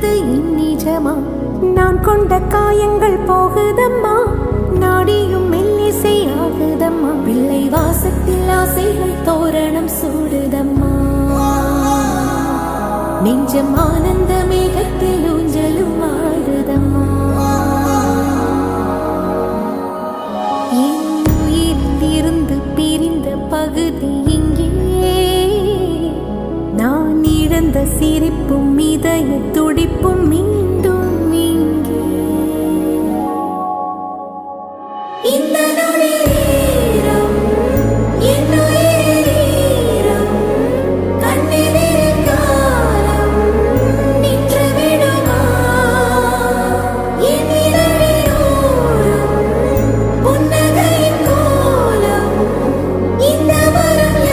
என்பது நிஜமா? நான் கொண்ட காயங்கள் போகுதம்மா, நாடியும் மெல்லிசை ஆகுதம்மா. பிள்ளை வாசத்தில் ஆசைகள் தோரணம் சூடுதம்மா, நெஞ்சம் ஆனந்த மேகத்தில் ஊஞ்சலும் ஆடுதம்மா. என் உயிரிலிருந்து பிரிந்த பகுதி இங்கே, நான் இழந்த சிரிப்பும் இதய துடிப்பும் மீண்டும் இங்கே. இந்த நொடி